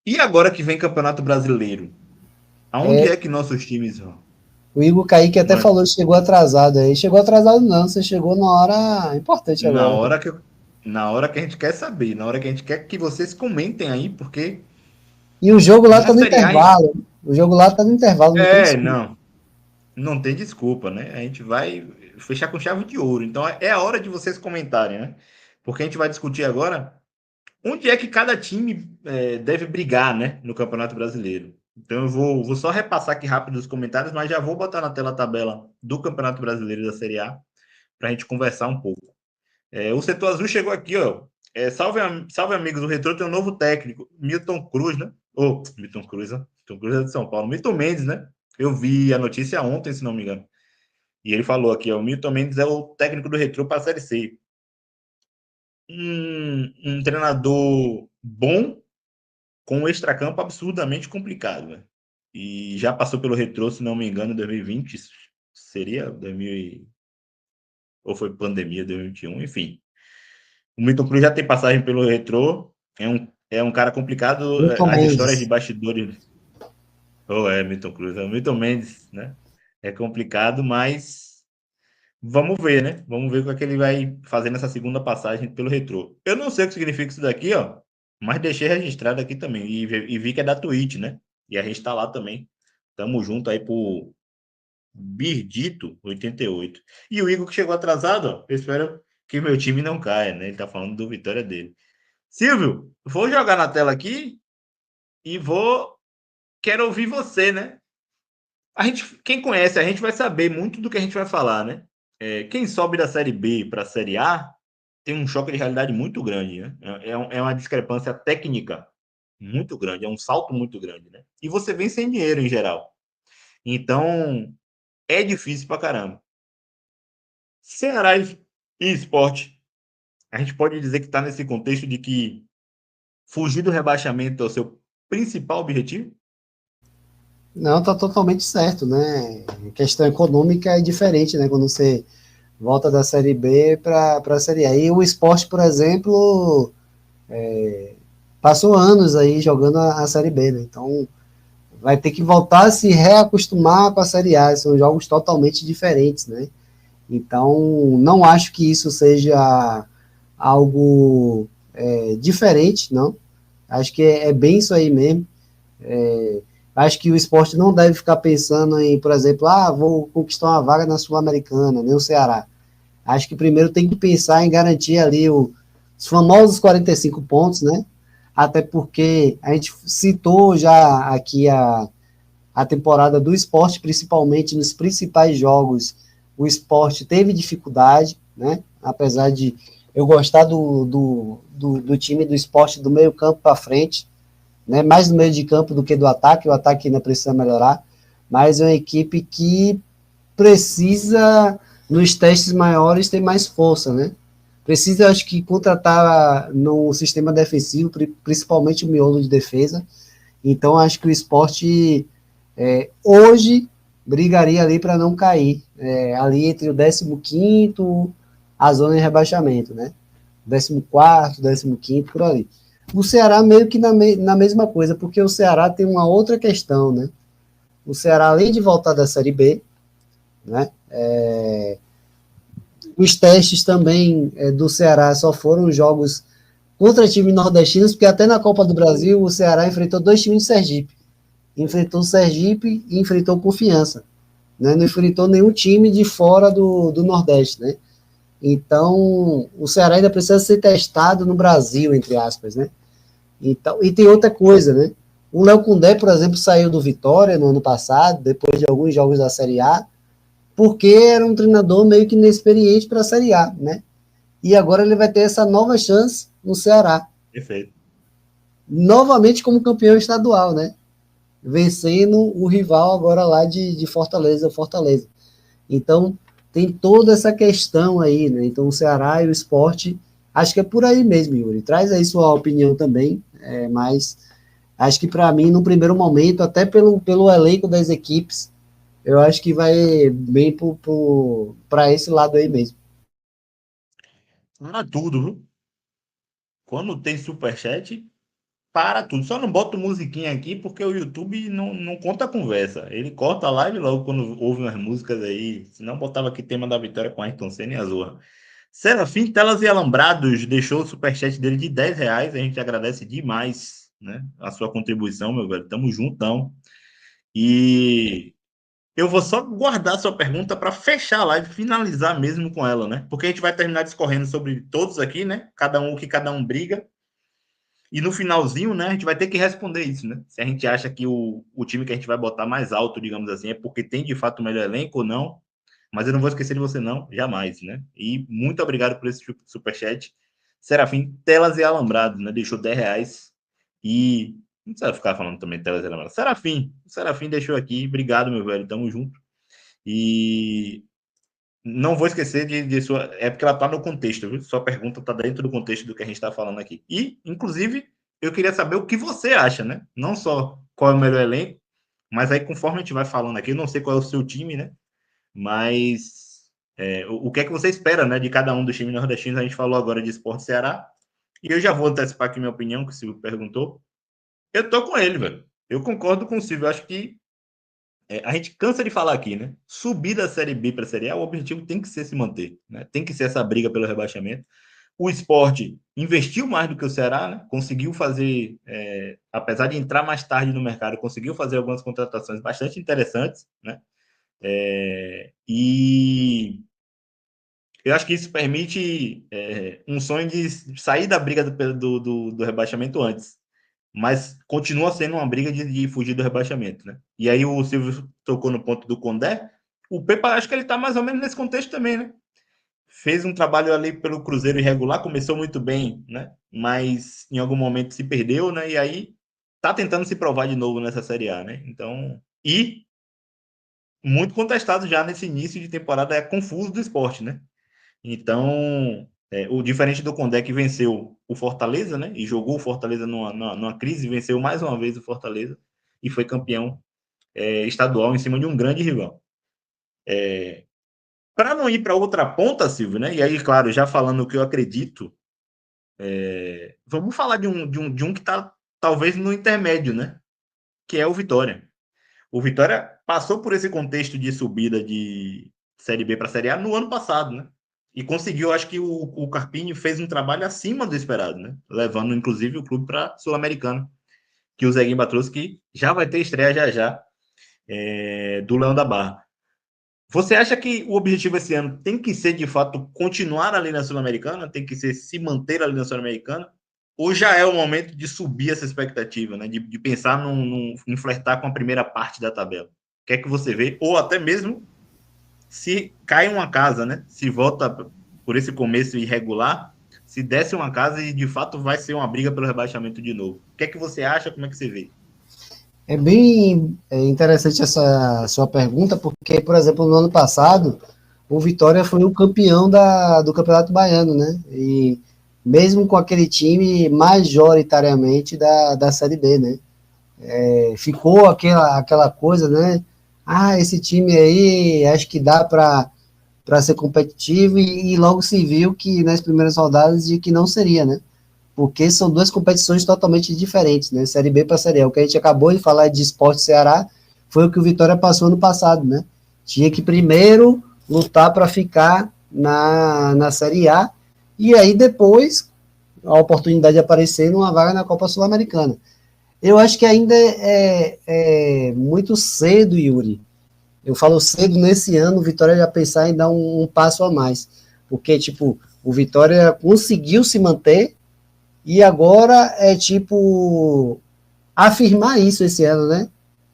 E agora que vem Campeonato Brasileiro? Aonde É, é que nossos times vão? o Igor Kaique até Mano, falou que chegou atrasado aí. Chegou atrasado não, você chegou na hora importante na agora. hora que, na hora que a gente quer saber, na hora que a gente quer que vocês comentem aí, porque E o jogo lá na tá no Série A. intervalo. O jogo lá tá no intervalo, não tem desculpa. Não. Não tem desculpa, né? A gente vai fechar com chave de ouro. Então é a hora de vocês comentarem, né? Porque a gente vai discutir agora onde é que cada time deve brigar, né? No Campeonato Brasileiro. Então eu vou só repassar aqui rápido os comentários, mas já vou botar na tela a tabela do Campeonato Brasileiro da Série A para a gente conversar um pouco. O setor azul chegou aqui, ó. Salve amigos, o Retrô tem um novo técnico, Milton Cruz, né? Milton Cruz, né? Milton Cruz é de São Paulo. Milton Mendes, né? Eu vi a notícia ontem, se não me engano. E ele falou aqui, ó, o Milton Mendes é o técnico do Retrô para a Série C. Um treinador bom com um extracampo absurdamente complicado, né? E já passou pelo Retrô, se não me engano, em 2020, seria 2000 ou foi pandemia 2021, enfim. O Milton Cruz já tem passagem pelo Retrô, é um cara complicado, Milton as histórias de Mendes. bastidores, Milton Cruz, é o Milton Mendes, né? É complicado, mas vamos ver, né? Vamos ver o que ele vai fazer nessa segunda passagem pelo Retrô. Eu não sei o que significa isso daqui, ó, mas deixei registrado aqui também. E vi que é da Twitch, né? E a gente tá lá também. Tamo junto aí pro Birdito88. E o Igor que chegou atrasado, ó. Eu espero que meu time não caia, né? Ele tá falando do vitória dele. Silvio, vou jogar na tela aqui e vou. Quero ouvir você, né? Quem conhece a gente vai saber muito do que a gente vai falar, né? Quem sobe da Série B para a Série A tem um choque de realidade muito grande, né? É uma discrepância técnica muito grande, é um salto muito grande, né? E você vem sem dinheiro em geral. Então, é difícil pra caramba. Ceará e Esporte, a gente pode dizer que está nesse contexto de que fugir do rebaixamento é o seu principal objetivo? Não, tá totalmente certo, né? A questão econômica é diferente, né? Quando você volta da Série B para a Série A. E o esporte, por exemplo, passou anos aí jogando a Série B, né? Então vai ter que voltar a se reacostumar com a Série A. São jogos totalmente diferentes, né? Então não acho que isso seja algo diferente, não. Acho que é bem isso aí mesmo. Acho que o esporte não deve ficar pensando em, por exemplo, vou conquistar uma vaga na Sul-Americana, nem o Ceará. Acho que primeiro tem que pensar em garantir ali os famosos 45 pontos, né? Até porque a gente citou já aqui a temporada do esporte, principalmente nos principais jogos, o esporte teve dificuldade, né? Apesar de eu gostar do time do esporte do meio campo para frente, né? Mais no meio de campo do que do ataque, o ataque ainda precisa melhorar, mas é uma equipe que precisa, nos testes maiores, ter mais força, né? Precisa, acho que, contratar no sistema defensivo, principalmente o miolo de defesa. Então, acho que o esporte hoje brigaria ali para não cair, ali entre o 15º, a zona de rebaixamento, né? 14º, 15º, por ali. O Ceará meio que na mesma coisa, porque o Ceará tem uma outra questão, né? O Ceará, além de voltar da Série B, né? Os testes também do Ceará só foram jogos contra times nordestinos, porque até na Copa do Brasil o Ceará enfrentou dois times de Sergipe. Enfrentou o Sergipe e enfrentou Confiança. Né? Não enfrentou nenhum time de fora do Nordeste. Né? Então, o Ceará ainda precisa ser testado no Brasil, entre aspas. Né? Então, e tem outra coisa, né? O Léo Condé, por exemplo, saiu do Vitória no ano passado, depois de alguns jogos da Série A, porque era um treinador meio que inexperiente para a Série A, né? E agora ele vai ter essa nova chance no Ceará, Perfeito. novamente como campeão estadual, né? Vencendo o rival agora lá de Fortaleza, Fortaleza. Então, tem toda essa questão aí, né? Então, o Ceará e o esporte, acho que é por aí mesmo, Yuri. Traz aí sua opinião também, mas acho que para mim, no primeiro momento, até pelo elenco das equipes, eu acho que vai bem para esse lado aí mesmo. Para tudo, viu? Quando tem superchat, para tudo. Só não boto musiquinha aqui porque o YouTube não conta a conversa. Ele corta a live logo quando ouve umas músicas aí. Se não, botava aqui tema da vitória com Ayrton Senna e Azurra. Serafim Telas e Alambrados deixou o superchat dele de R$ 10. A gente agradece demais, né, a sua contribuição, meu velho. Tamo juntão. E eu vou só guardar sua pergunta para fechar a live, finalizar mesmo com ela, né? Porque a gente vai terminar discorrendo sobre todos aqui, né? Cada um, o que cada um briga. E no finalzinho, né, a gente vai ter que responder isso, né? Se a gente acha que o time que a gente vai botar mais alto, digamos assim, é porque tem de fato o melhor elenco ou não. Mas eu não vou esquecer de você, não, jamais, né? E muito obrigado por esse superchat. Serafim, Telas e Alambrados, né? Deixou R$ 10. E não precisa ficar falando também Telas e Alambrados. Serafim deixou aqui. Obrigado, meu velho. Tamo junto. E não vou esquecer de sua. É porque ela tá no contexto, viu? Sua pergunta tá dentro do contexto do que a gente tá falando aqui. E, inclusive, eu queria saber o que você acha, né? Não só qual é o melhor elenco, mas aí, conforme a gente vai falando aqui, eu não sei qual é o seu time, né? Mas o que é que você espera, né, de cada um dos times nordestinos? A gente falou agora de Sport Ceará, e eu já vou antecipar aqui minha opinião, que o Silvio perguntou. Eu tô com ele, velho. Eu concordo com o Silvio. Eu acho que a gente cansa de falar aqui, né? Subir da Série B para a Série A, o objetivo tem que ser se manter, né? Tem que ser essa briga pelo rebaixamento. O Sport investiu mais do que o Ceará, né? Conseguiu fazer, apesar de entrar mais tarde no mercado, conseguiu fazer algumas contratações bastante interessantes, né? E eu acho que isso permite um sonho de sair da briga do rebaixamento antes, mas continua sendo uma briga de fugir do rebaixamento, né? E aí o Silvio tocou no ponto do Condé. O Pepa, acho que ele está mais ou menos nesse contexto também, né? Fez um trabalho ali pelo Cruzeiro irregular, começou muito bem, né? Mas em algum momento se perdeu, né? E aí tá tentando se provar de novo nessa Série A, né? Então, e muito contestado já nesse início de temporada, é confuso do esporte, né? Então, o diferente do Condé, que venceu o Fortaleza, né? E jogou o Fortaleza numa crise, venceu mais uma vez o Fortaleza e foi campeão estadual em cima de um grande rival. Para não ir para outra ponta, Silvio, né? E aí, claro, já falando o que eu acredito, vamos falar de um que está talvez no intermédio, né? Que é o Vitória. O Vitória passou por esse contexto de subida de Série B para Série A no ano passado, né? E conseguiu, acho que o Carpini fez um trabalho acima do esperado, né? Levando, inclusive, o clube para Sul-Americana, que o Zé Guimba trouxe, que já vai ter estreia já do Leão da Barra. Você acha que o objetivo esse ano tem que ser, de fato, continuar ali na Sul-Americana? Tem que ser se manter ali na Sul-Americana? Ou já é o momento de subir essa expectativa, né? De pensar em flertar com a primeira parte da tabela? O que é que você vê? Ou até mesmo se cai uma casa, né? Se volta por esse começo irregular, se desce uma casa e de fato vai ser uma briga pelo rebaixamento de novo. O que é que você acha? Como é que você vê? É bem interessante essa sua pergunta, porque, por exemplo, no ano passado, o Vitória foi o campeão do Campeonato Baiano, né? E mesmo com aquele time majoritariamente da Série B, né? Ficou aquela coisa, né? Ah, esse time aí acho que dá para ser competitivo e logo se viu que nas primeiras rodadas de que não seria, né? Porque são duas competições totalmente diferentes, né? Série B para Série A. O que a gente acabou de falar de Sport Ceará foi o que o Vitória passou no passado, né? Tinha que primeiro lutar para ficar na Série A e aí depois a oportunidade de aparecer numa vaga na Copa Sul-Americana. Eu acho que ainda é muito cedo, Yuri. Eu falo cedo nesse ano, o Vitória já pensar em dar um passo a mais. Porque, tipo, o Vitória conseguiu se manter e agora é, tipo, afirmar isso esse ano, né?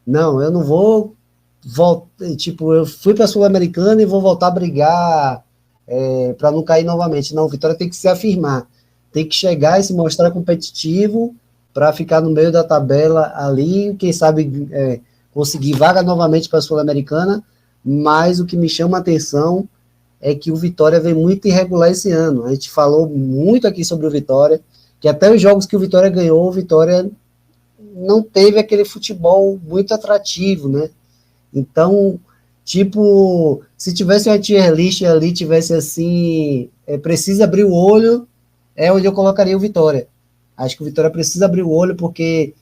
Não, eu não vou voltar. Tipo, eu fui para a Sul-Americana e vou voltar a brigar para não cair novamente. Não, o Vitória tem que se afirmar. Tem que chegar e se mostrar competitivo para ficar no meio da tabela ali, quem sabe conseguir vaga novamente para a Sul-Americana, mas o que me chama a atenção é que o Vitória vem muito irregular esse ano. A gente falou muito aqui sobre o Vitória, que até os jogos que o Vitória ganhou, o Vitória não teve aquele futebol muito atrativo, né? Então, tipo, se tivesse uma tier list ali, tivesse assim, precisa abrir o olho, é onde eu colocaria o Vitória. Acho que o Vitória precisa abrir o olho, porque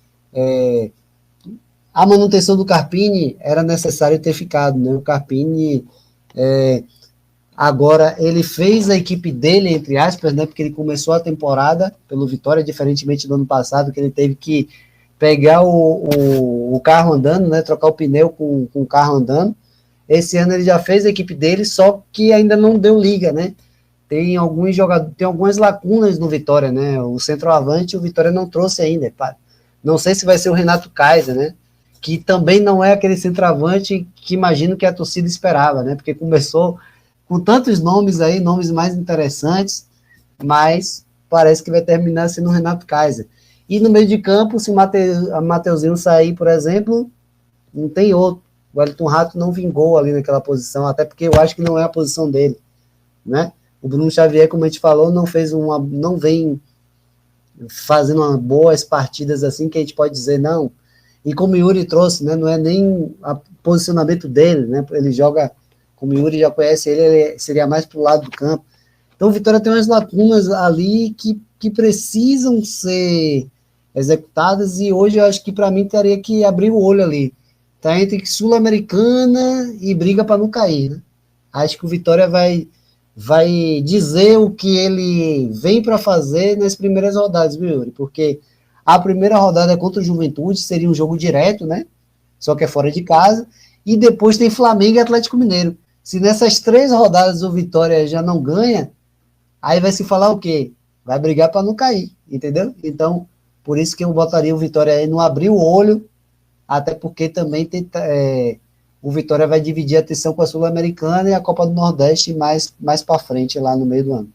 a manutenção do Carpini era necessário ter ficado, né? O Carpini, agora, ele fez a equipe dele, entre aspas, né? Porque ele começou a temporada pelo Vitória, diferentemente do ano passado, que ele teve que pegar o carro andando, né? Trocar o pneu com o carro andando. Esse ano ele já fez a equipe dele, só que ainda não deu liga, né? Tem alguns jogadores, tem algumas lacunas no Vitória, né? O centroavante, o Vitória não trouxe ainda. Não sei se vai ser o Renato Kaiser, né? Que também não é aquele centroavante que imagino que a torcida esperava, né? Porque começou com tantos nomes aí, nomes mais interessantes, mas parece que vai terminar sendo o Renato Kaiser. E no meio de campo, se o Mateuzinho sair, por exemplo, não tem outro. O Wellington Rato não vingou ali naquela posição, até porque eu acho que não é a posição dele, né? O Bruno Xavier, como a gente falou, não vem fazendo umas boas partidas assim, que a gente pode dizer, não. E como o Yuri trouxe, né, não é nem o posicionamento dele, né? Ele joga, como o Yuri já conhece ele seria mais para o lado do campo. Então o Vitória tem umas lacunas ali que precisam ser executadas, e hoje eu acho que para mim teria que abrir o olho ali. Tá entre Sul-Americana e briga para não cair, né? Acho que o Vitória vai dizer o que ele vem para fazer nas primeiras rodadas, viu, Yuri? Porque a primeira rodada é contra o Juventude, seria um jogo direto, né? Só que é fora de casa. E depois tem Flamengo e Atlético Mineiro. Se nessas 3 rodadas o Vitória já não ganha, aí vai se falar o quê? Vai brigar para não cair, entendeu? Então, por isso que eu botaria o Vitória aí, não abrir o olho, até porque também o Vitória vai dividir a atenção com a Sul-Americana e a Copa do Nordeste mais para frente, lá no meio do ano.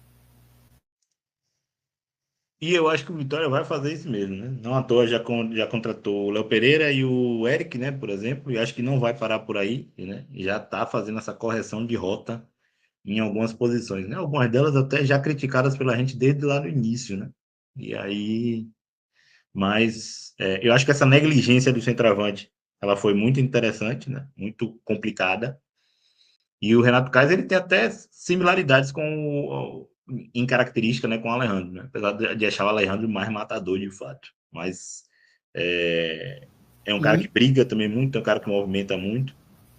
E eu acho que o Vitória vai fazer isso mesmo, né? Não à toa já contratou o Léo Pereira e o Eric, né, por exemplo, e acho que não vai parar por aí, né? Já está fazendo essa correção de rota em algumas posições, né? Algumas delas até já criticadas pela gente desde lá no início, né? E aí, mas eu acho que essa negligência do centroavante, ela foi muito interessante, né? Muito complicada. E o Renato Kaiser, ele tem até similaridades em característica, né, com o Alejandro, né? Apesar de achar o Alejandro mais matador de fato, mas é um cara que briga também muito, é um cara que movimenta muito.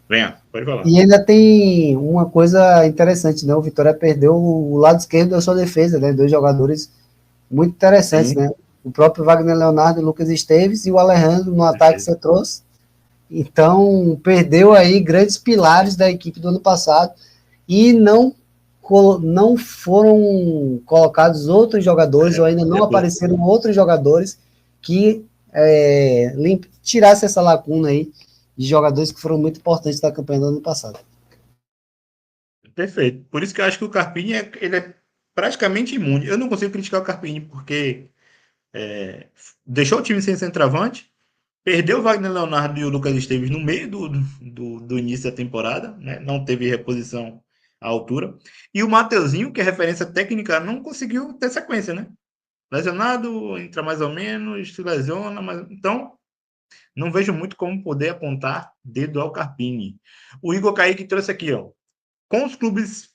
Venha, pode falar. E ainda tem uma coisa interessante, né? O Vitória perdeu o lado esquerdo da sua defesa, né? 2 jogadores muito interessantes, Sim, né? O próprio Wagner Leonardo e Lucas Esteves, e o Alejandro no ataque que você trouxe. Então, perdeu aí grandes pilares da equipe do ano passado, e não foram colocados outros jogadores, ou ainda não apareceram outros jogadores que tirassem essa lacuna aí de jogadores que foram muito importantes da campanha do ano passado. Perfeito. Por isso que eu acho que o Carpini ele é praticamente imune. Eu não consigo criticar o Carpini, porque deixou o time sem centroavante, perdeu o Wagner Leonardo e o Lucas Esteves no meio do início da temporada, né? Não teve reposição à altura. E o Mateuzinho, que é referência técnica, não conseguiu ter sequência, né? Lesionado, entra mais ou menos, se lesiona, mas então não vejo muito como poder apontar dedo ao Carpini. O Igor Kaique trouxe aqui, ó, com os clubes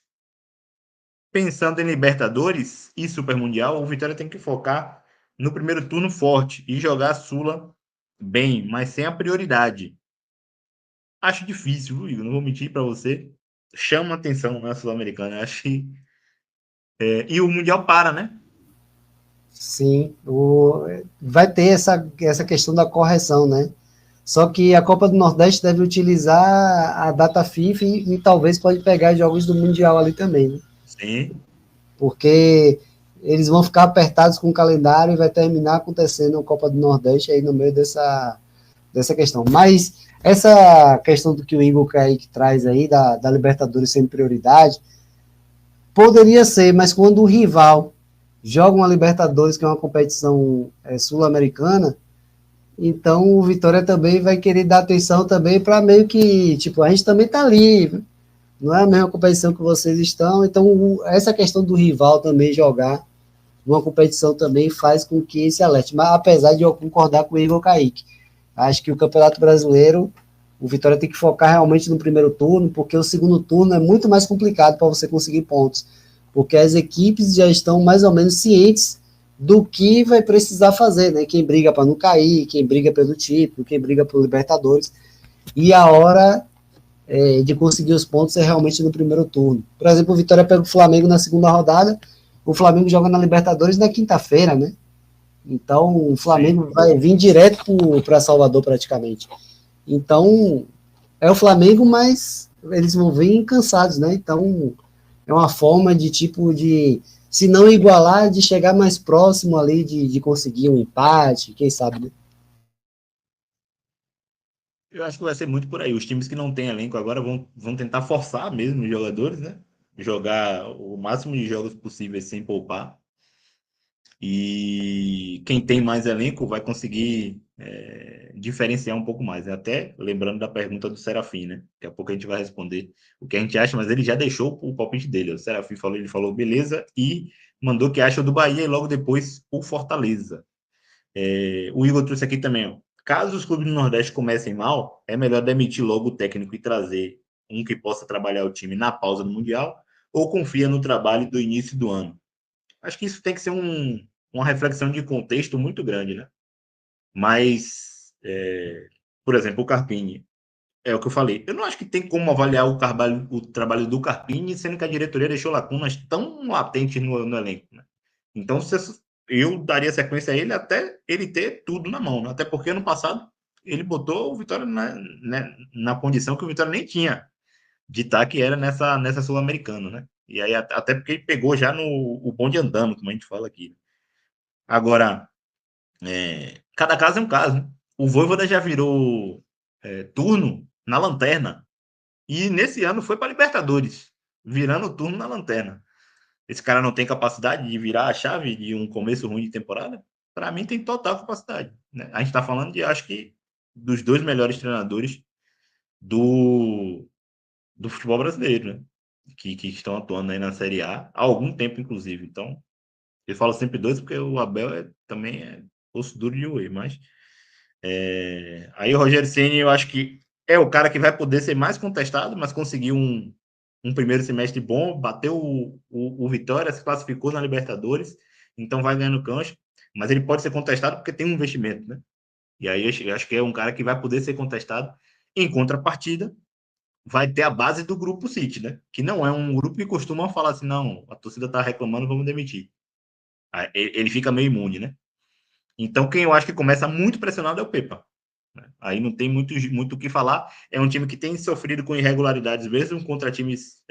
pensando em Libertadores e Super Mundial, o Vitória tem que focar no primeiro turno forte e jogar a Sula bem, mas sem a prioridade. Acho difícil, Igor, não vou mentir para você. Chama atenção na Sul-Americana. Acho que. E o Mundial para, né? Sim, vai ter essa questão da correção, né? Só que a Copa do Nordeste deve utilizar a data FIFA e talvez pode pegar jogos do Mundial ali também, né? Sim. Porque eles vão ficar apertados com o calendário e vai terminar acontecendo a Copa do Nordeste aí no meio dessa questão. Mas essa questão do que o Igor Kaique traz aí, da Libertadores sem prioridade, poderia ser, mas quando o rival joga uma Libertadores, que é uma competição sul-americana, então o Vitória também vai querer dar atenção também para meio que, tipo, a gente também está ali, não é a mesma competição que vocês estão, então essa questão do rival também jogar uma competição também faz com que se alerte, mas apesar de eu concordar com o Igor Kaique, acho que o Campeonato Brasileiro, o Vitória tem que focar realmente no primeiro turno, porque o segundo turno é muito mais complicado para você conseguir pontos, porque as equipes já estão mais ou menos cientes do que vai precisar fazer, né? Quem briga para não cair, quem briga pelo título, quem briga pelo Libertadores. E a hora de conseguir os pontos é realmente no primeiro turno. Por exemplo, o Vitória pega o Flamengo na segunda rodada, o Flamengo joga na Libertadores na quinta-feira, né? Então, o Flamengo Sim. vai vir direto para Salvador praticamente. Então, é o Flamengo, mas eles vão vir cansados, né? Então, é uma forma de tipo de, se não igualar, de chegar mais próximo ali de conseguir um empate, quem sabe, né? Eu acho que vai ser muito por aí. Os times que não têm elenco agora vão tentar forçar mesmo os jogadores, né? Jogar o máximo de jogos possíveis sem poupar. E quem tem mais elenco vai conseguir diferenciar um pouco mais, né? Até lembrando da pergunta do Serafim, né? Daqui a pouco a gente vai responder o que a gente acha, mas ele já deixou o palpite dele. O Serafim falou, ele falou beleza e mandou o que acha do Bahia e logo depois o Fortaleza. O Igor trouxe aqui também, ó. Caso os clubes do Nordeste comecem mal, é melhor demitir logo o técnico e trazer um que possa trabalhar o time na pausa do Mundial ou confia no trabalho do início do ano. Acho que isso tem que ser uma reflexão de contexto muito grande, né? Mas, por exemplo, o Carpini, é o que eu falei. Eu não acho que tem como avaliar o trabalho do Carpini, sendo que a diretoria deixou lacunas tão latentes no elenco, né? Então, eu daria sequência a ele até ele ter tudo na mão, né? Até porque ano passado ele botou o Vitória na condição que o Vitória nem tinha de estar, que era nessa Sul-Americana, né? E aí, até porque ele pegou já no o bonde andando, como a gente fala aqui. Agora, cada caso é um caso, né? O Voivoda já virou turno na lanterna. E nesse ano foi para Libertadores, virando turno na lanterna. Esse cara não tem capacidade de virar a chave de um começo ruim de temporada? Para mim, tem total capacidade. Né? A gente está falando de, acho que, dos dois melhores treinadores do, do futebol brasileiro, né? Que estão atuando aí na Série A há algum tempo, inclusive. Então, eu falo sempre dois, porque o Abel também é osso duro de roer, mas aí o Rogério Ceni eu acho que é o cara que vai poder ser mais contestado, mas conseguiu um primeiro semestre bom, bateu o Vitória, se classificou na Libertadores, então vai ganhando cancha, mas ele pode ser contestado porque tem um investimento, né? E aí eu acho que é um cara que vai poder ser contestado. Em contrapartida, vai ter a base do grupo City, né? Que não é um grupo que costuma falar assim, não, a torcida tá reclamando, vamos demitir. Aí ele fica meio imune, né? Então, quem eu acho que começa muito pressionado é o Pepa. Né? Aí não tem muito o que falar. É um time que tem sofrido com irregularidades, mesmo contra times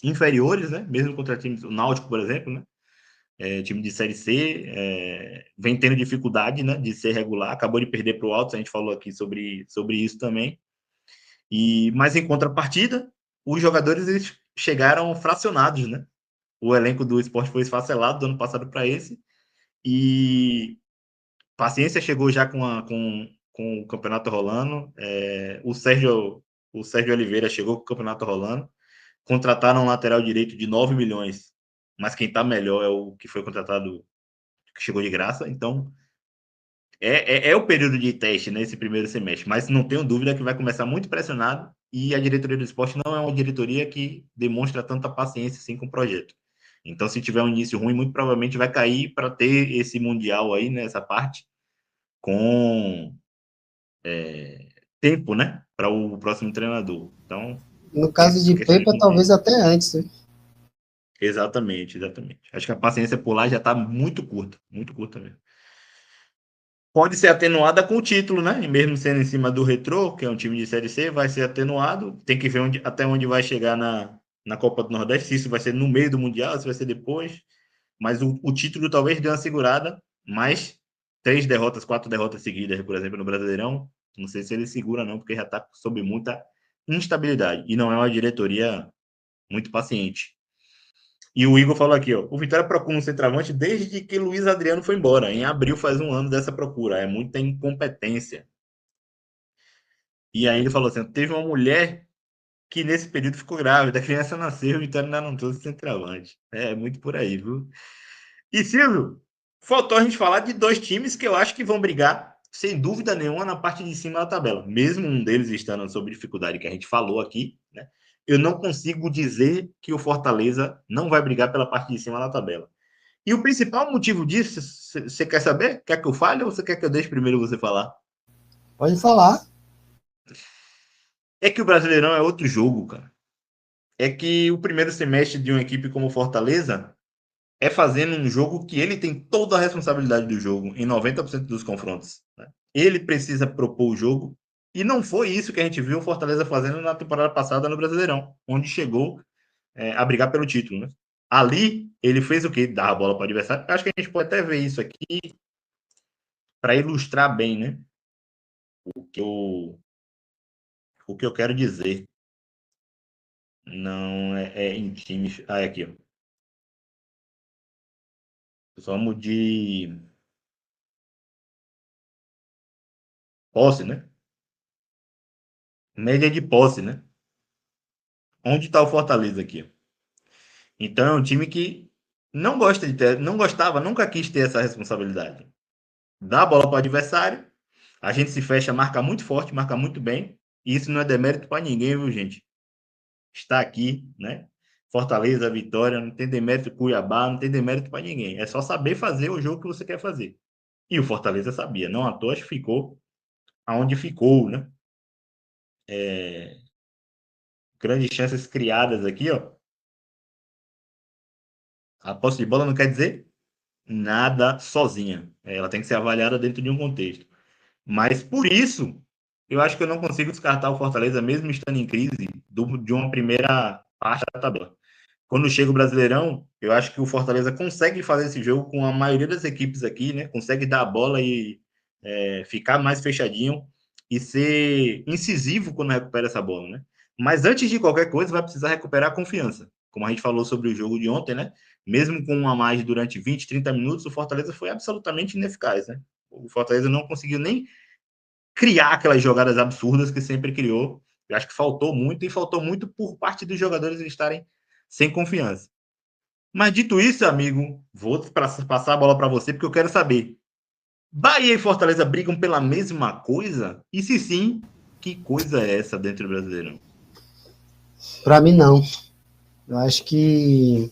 inferiores, né? Mesmo contra times, o Náutico, por exemplo, né? Time de Série C, vem tendo dificuldade, né? De ser regular. Acabou de perder para o Altos, a gente falou aqui sobre isso também. Mas em contrapartida, os jogadores eles chegaram fracionados, né? O elenco do esporte foi esfacelado do ano passado para esse. E Paciência chegou já com o campeonato rolando. O Sérgio Oliveira chegou com o campeonato rolando. Contrataram um lateral direito de 9 milhões, mas quem está melhor é o que foi contratado, que chegou de graça. Então, é o período de teste nesse primeiro semestre, mas não tenho dúvida que vai começar muito pressionado e a diretoria do esporte não é uma diretoria que demonstra tanta paciência assim com o projeto. Então, se tiver um início ruim, muito provavelmente vai cair para ter esse Mundial aí nessa parte com tempo, né, para o próximo treinador. Então, No tem caso essa de questão de Pepa, talvez consciência. até antes, né? Exatamente, exatamente. Acho que a paciência por lá já está muito curta mesmo. Pode ser atenuada com o título, né? E mesmo sendo em cima do Retrô, que é um time de Série C, vai ser atenuado. Tem que ver até onde vai chegar na Copa do Nordeste, se isso vai ser no meio do Mundial, se vai ser depois. Mas o título talvez dê uma segurada, mas 3 derrotas, 4 derrotas seguidas, por exemplo, no Brasileirão, não sei se ele segura não, porque já está sob muita instabilidade. E não é uma diretoria muito paciente. E o Igor falou aqui, ó, o Vitória procura um centroavante desde que Luiz Adriano foi embora. Em abril faz um ano dessa procura. É muita incompetência. E aí ele falou assim, teve uma mulher que nesse período ficou grávida, a criança nasceu, o Vitória ainda não trouxe centroavante. É muito por aí, viu? E Silvio, faltou a gente falar de dois times que eu acho que vão brigar, sem dúvida nenhuma, na parte de cima da tabela. Mesmo um deles estando sob dificuldade que a gente falou aqui, né? Eu não consigo dizer que o Fortaleza não vai brigar pela parte de cima da tabela. E o principal motivo disso, você quer saber? Quer que eu fale ou você quer que eu deixe primeiro você falar? Pode falar. É que o Brasileirão é outro jogo, cara. É que o primeiro semestre de uma equipe como Fortaleza é fazendo um jogo que ele tem toda a responsabilidade do jogo em 90% dos confrontos. Né? Ele precisa propor o jogo e não foi isso que a gente viu o Fortaleza fazendo na temporada passada no Brasileirão, onde chegou a brigar pelo título. Né? Ali, ele fez o quê? Dar a bola para o adversário. Acho que a gente pode até ver isso aqui para ilustrar bem, né? O que eu, o que eu quero dizer. Não é em time. Ah, é aqui, ó. Vamos de posse, né? Média de posse, né? Onde está o Fortaleza aqui? Então é um time que não gosta de ter, não gostava, nunca quis ter essa responsabilidade. Dá a bola para o adversário, a gente se fecha, marca muito forte, marca muito bem. E isso não é demérito para ninguém, viu, gente? Está aqui, né? Fortaleza, Vitória, não tem demérito Cuiabá, não tem demérito para ninguém. É só saber fazer o jogo que você quer fazer. E o Fortaleza sabia, não à toa ficou aonde ficou, né? Grandes chances criadas aqui, ó. A posse de bola não quer dizer nada sozinha. Ela tem que ser avaliada dentro de um contexto. Mas por isso, eu acho que eu não consigo descartar o Fortaleza, mesmo estando em crise, de uma primeira parte da tabela. Quando chega o Brasileirão, eu acho que o Fortaleza consegue fazer esse jogo com a maioria das equipes aqui, né? Consegue dar a bola e ficar mais fechadinho e ser incisivo quando recupera essa bola, né? Mas antes de qualquer coisa, vai precisar recuperar a confiança. Como a gente falou sobre o jogo de ontem, né? Mesmo com uma mais durante 20, 30 minutos, o Fortaleza foi absolutamente ineficaz, né? O Fortaleza não conseguiu nem criar aquelas jogadas absurdas que sempre criou. Eu acho que faltou muito, e faltou muito por parte dos jogadores estarem sem confiança. Mas dito isso, amigo, vou passar a bola para você, porque eu quero saber: Bahia e Fortaleza brigam pela mesma coisa? E se sim, que coisa é essa dentro do Brasileirão? Para mim, não. Eu acho que.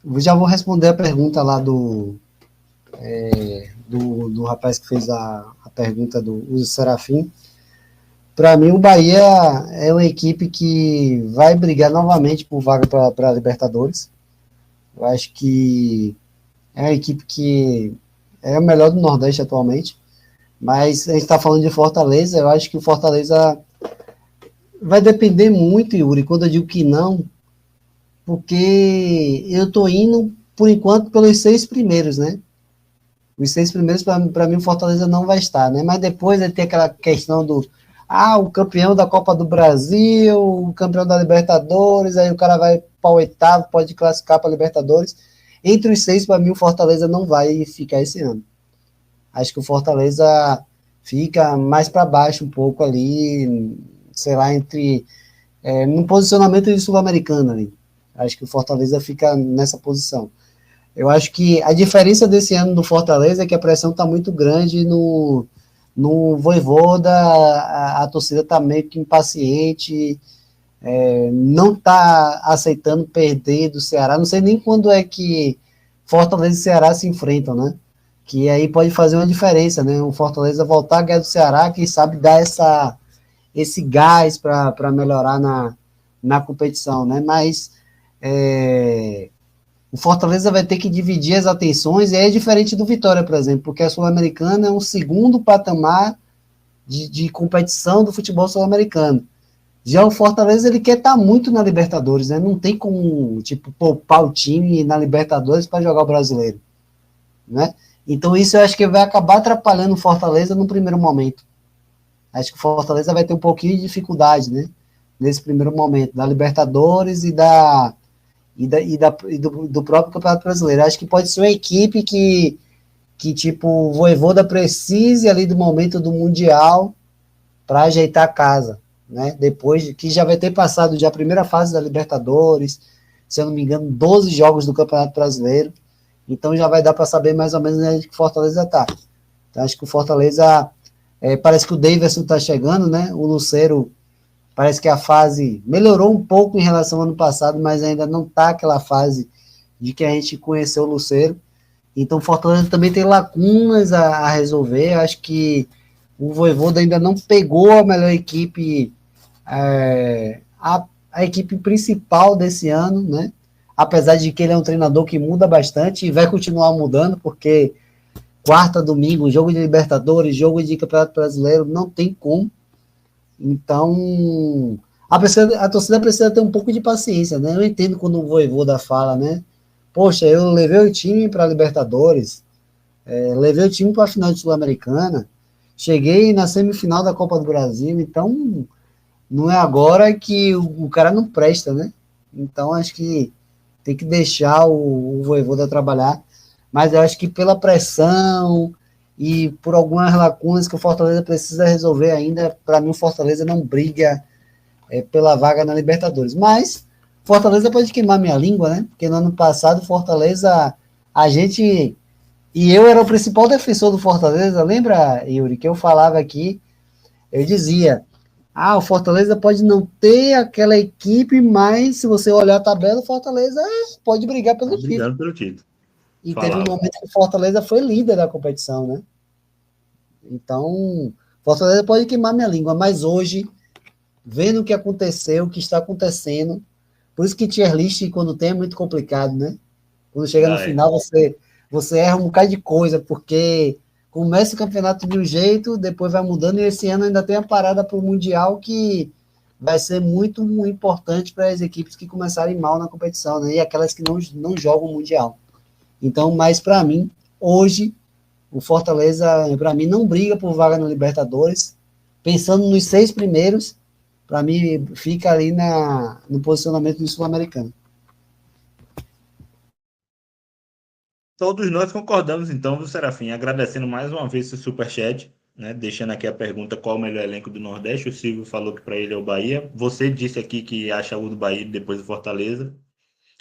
Eu já vou responder a pergunta lá do rapaz que fez a pergunta do Serafim. Para mim, o Bahia é uma equipe que vai brigar novamente por vaga para a Libertadores. Eu acho que é uma equipe que é a melhor do Nordeste atualmente. Mas a gente está falando de Fortaleza. Eu acho que o Fortaleza vai depender muito, Yuri, quando eu digo que não, porque eu estou indo, por enquanto, pelos 6 primeiros, né? Os 6 primeiros, para mim, o Fortaleza não vai estar, né? Mas depois tem aquela questão do o campeão da Copa do Brasil, o campeão da Libertadores, aí o cara vai para o oitavo, pode classificar para a Libertadores. Entre os 6, para mim, o Fortaleza não vai ficar esse ano. Acho que o Fortaleza fica mais para baixo um pouco ali, sei lá, entre no posicionamento de Sul-Americana ali. Acho que o Fortaleza fica nessa posição. Eu acho que a diferença desse ano do Fortaleza é que a pressão está muito grande no Vojvoda, a torcida está meio que impaciente, não está aceitando perder do Ceará. Não sei nem quando é que Fortaleza e Ceará se enfrentam, né? Que aí pode fazer uma diferença, né? O Fortaleza voltar a ganhar do Ceará, quem sabe dar esse gás para melhorar na competição, né? Mas o Fortaleza vai ter que dividir as atenções, e é diferente do Vitória, por exemplo, porque a Sul-Americana é um segundo patamar de competição do futebol sul-americano. Já o Fortaleza, ele quer estar muito na Libertadores, né? Não tem como, tipo, poupar o time na Libertadores para jogar o brasileiro, né? Então isso eu acho que vai acabar atrapalhando o Fortaleza no primeiro momento. Acho que o Fortaleza vai ter um pouquinho de dificuldade, né? Nesse primeiro momento, da Libertadores do próprio Campeonato Brasileiro. Acho que pode ser uma equipe que tipo, o Vojvoda precise ali do momento do Mundial para ajeitar a casa, né? Depois que já vai ter passado já a primeira fase da Libertadores, se eu não me engano, 12 jogos do Campeonato Brasileiro, então já vai dar para saber mais ou menos onde que o Fortaleza está. Então acho que o Fortaleza, parece que o Davidson está chegando, né? O Lucero, parece que a fase melhorou um pouco em relação ao ano passado, mas ainda não está aquela fase de que a gente conheceu o Lucero. Então o Fortaleza também tem lacunas a resolver. Eu acho que o Vojvoda ainda não pegou a melhor equipe, a equipe principal desse ano, né? Apesar de que ele é um treinador que muda bastante e vai continuar mudando, porque quarta, domingo, jogo de Libertadores, jogo de Campeonato Brasileiro, não tem como. Então, a torcida precisa ter um pouco de paciência, né? Eu entendo quando o Vojvoda fala, né? Poxa, eu levei o time para a Libertadores, levei o time para a final de Sul-Americana, cheguei na semifinal da Copa do Brasil, então não é agora que o cara não presta, né? Então acho que tem que deixar o Vojvoda trabalhar, mas eu acho que pela pressão e por algumas lacunas que o Fortaleza precisa resolver ainda, para mim o Fortaleza não briga pela vaga na Libertadores. Mas Fortaleza pode queimar minha língua, né? Porque no ano passado Fortaleza, a gente e eu era o principal defensor do Fortaleza, lembra, Yuri, que eu falava aqui, eu dizia, o Fortaleza pode não ter aquela equipe, mas se você olhar a tabela, o Fortaleza pode brigar Tá pelo título. brigando pelo título. E teve um Falava. momento que o Fortaleza foi líder da competição, né? Então, Fortaleza pode queimar minha língua, mas hoje, vendo o que aconteceu, o que está acontecendo, por isso que tier list, quando tem, é muito complicado, né? Quando chega no Ah, é. final, você erra um bocado de coisa, porque começa o campeonato de um jeito, depois vai mudando, e esse ano ainda tem a parada para o Mundial que vai ser muito, muito importante para as equipes que começarem mal na competição, né? E aquelas que não jogam o Mundial. Então, mas para mim, hoje, o Fortaleza, para mim, não briga por vaga na Libertadores. Pensando nos 6 primeiros, para mim, fica ali no posicionamento do Sul-Americano. Todos nós concordamos, então, viu, Serafim? Agradecendo mais uma vez esse superchat, né? Deixando aqui a pergunta qual o melhor elenco do Nordeste. O Silvio falou que para ele é o Bahia. Você disse aqui que acha o do Bahia depois do Fortaleza.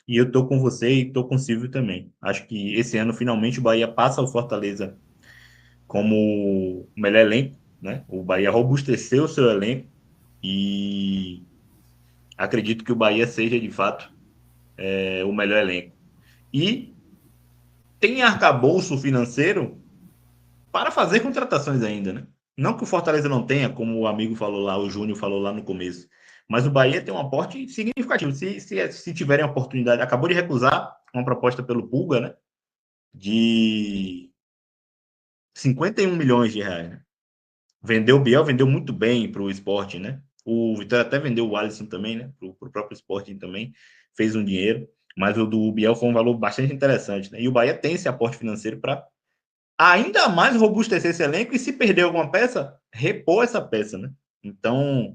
E eu tô com você e tô com o Silvio também. Acho que esse ano, finalmente, o Bahia passa o Fortaleza como o melhor elenco, né? O Bahia robusteceu o seu elenco e acredito que o Bahia seja, de fato, o melhor elenco. E tem arcabouço financeiro para fazer contratações ainda, né? Não que o Fortaleza não tenha, como o amigo falou lá, o Júnior falou lá no começo, mas o Bahia tem um aporte significativo. Se tiverem a oportunidade, acabou de recusar uma proposta pelo Pulga, né? De 51 milhões de reais. Né? Vendeu o Biel, vendeu muito bem para o esporte, né? O Vitória até vendeu o Alisson também, né? Para o próprio Sporting também, fez um dinheiro, mas o do Biel foi um valor bastante interessante, né? E o Bahia tem esse aporte financeiro para ainda mais robustecer esse elenco e se perder alguma peça, repor essa peça, né? Então,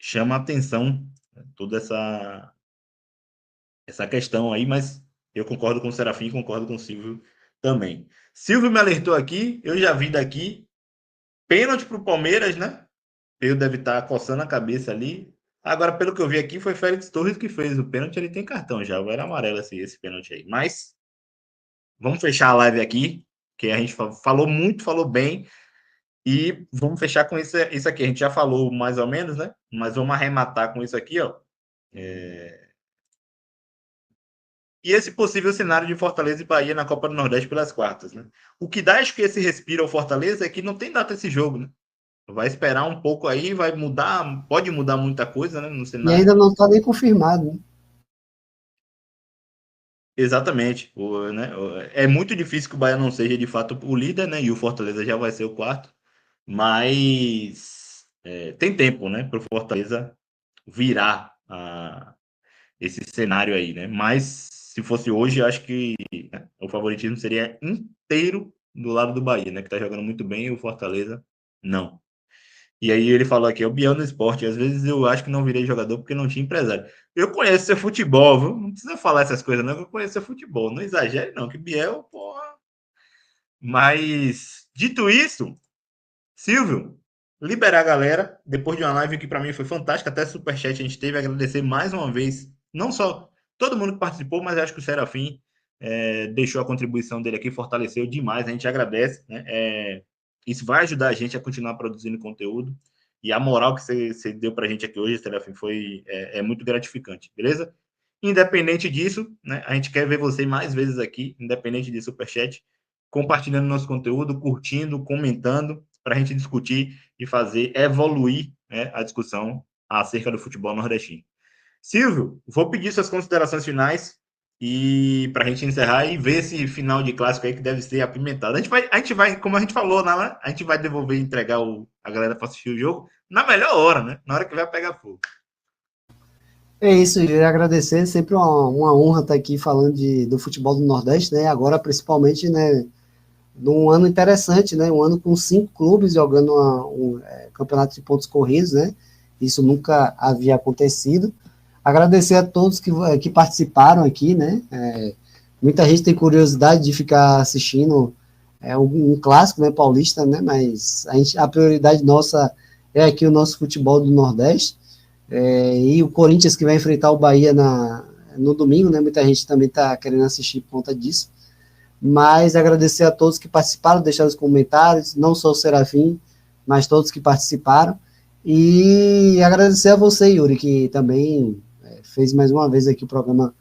chama a atenção toda essa questão aí, mas eu concordo com o Serafim, concordo com o Silvio também. Silvio me alertou aqui, eu já vi daqui, pênalti para o Palmeiras, né? Ele deve estar coçando a cabeça ali. Agora, pelo que eu vi aqui, foi Félix Torres que fez o pênalti, ele tem cartão já, era amarelo esse pênalti aí. Mas, vamos fechar a live aqui, que a gente falou muito, falou bem, e vamos fechar com isso aqui. A gente já falou mais ou menos, né? Mas vamos arrematar com isso aqui, ó. E esse possível cenário de Fortaleza e Bahia na Copa do Nordeste pelas quartas, né? O que dá, acho que esse respiro ao Fortaleza é que não tem data esse jogo, né? Vai esperar um pouco aí, vai mudar, pode mudar muita coisa, né, no E cenário. ainda não está nem confirmado, né? Exatamente. É muito difícil que o Bahia não seja de fato o líder, né? E o Fortaleza já vai ser o quarto. Mas tem tempo, né? Para o Fortaleza virar esse cenário aí, né? Mas se fosse hoje, acho que o favoritismo seria inteiro do lado do Bahia, né? Que tá jogando muito bem e o Fortaleza não. E aí ele falou aqui, o Biel no esporte, às vezes eu acho que não virei jogador porque não tinha empresário. Eu conheço seu futebol, viu? Não precisa falar essas coisas, não, que eu conheço seu futebol. Não exagere, não, que Biel, porra. Mas, dito isso, Silvio, liberar a galera, depois de uma live que para mim foi fantástica, até superchat a gente teve, agradecer mais uma vez, não só todo mundo que participou, mas acho que o Serafim deixou a contribuição dele aqui, fortaleceu demais, a gente agradece, né? Isso vai ajudar a gente a continuar produzindo conteúdo, e a moral que você deu para a gente aqui hoje, Serafim, foi muito gratificante, beleza? Independente disso, né, a gente quer ver você mais vezes aqui, independente de superchat, compartilhando nosso conteúdo, curtindo, comentando, para a gente discutir e fazer evoluir, né, a discussão acerca do futebol nordestino. Silvio, vou pedir suas considerações finais e para a gente encerrar e ver esse final de clássico aí que deve ser apimentado. A gente vai, como a gente falou, a gente vai devolver e entregar a galera para assistir o jogo na melhor hora, né? Na hora que vai pegar fogo. É isso, eu queria agradecer, sempre uma honra estar aqui falando do futebol do Nordeste, né? Agora, principalmente, né, num ano interessante, né? Um ano com 5 clubes jogando campeonato de pontos corridos, né? Isso nunca havia acontecido. Agradecer a todos que participaram aqui, né? Muita gente tem curiosidade de ficar assistindo um clássico, né, paulista, né? Mas a prioridade nossa é aqui o nosso futebol do Nordeste. E o Corinthians que vai enfrentar o Bahia no domingo, né? Muita gente também está querendo assistir por conta disso. Mas agradecer a todos que participaram, deixaram os comentários, não só o Serafim, mas todos que participaram. E agradecer a você, Yuri, que também fez mais uma vez aqui o programa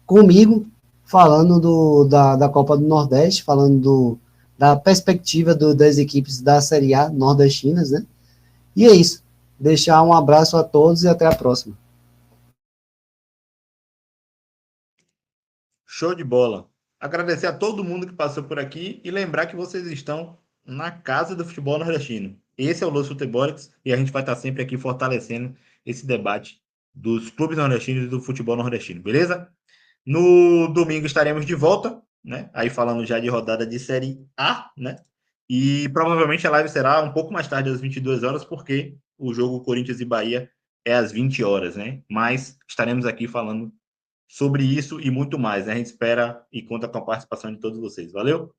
comigo, falando da Copa do Nordeste, falando da perspectiva das equipes da Série A nordestinas, né? E é isso. Deixar um abraço a todos e até a próxima. Show de bola. Agradecer a todo mundo que passou por aqui e lembrar que vocês estão na casa do futebol nordestino. Esse é o Los Futebolics e a gente vai estar sempre aqui fortalecendo esse debate dos clubes nordestinos e do futebol nordestino, beleza? No domingo estaremos de volta, né? Aí falando já de rodada de Série A, né? E provavelmente a live será um pouco mais tarde, às 22 horas, porque o jogo Corinthians e Bahia é às 20 horas, né? Mas estaremos aqui falando sobre isso e muito mais, né? A gente espera e conta com a participação de todos vocês. Valeu?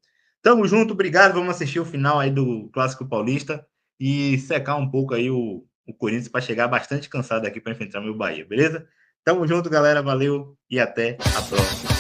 Tamo junto, obrigado. Vamos assistir o final aí do Clássico Paulista e secar um pouco aí o Corinthians para chegar bastante cansado aqui para enfrentar meu Bahia, beleza? Tamo junto, galera. Valeu e até a próxima.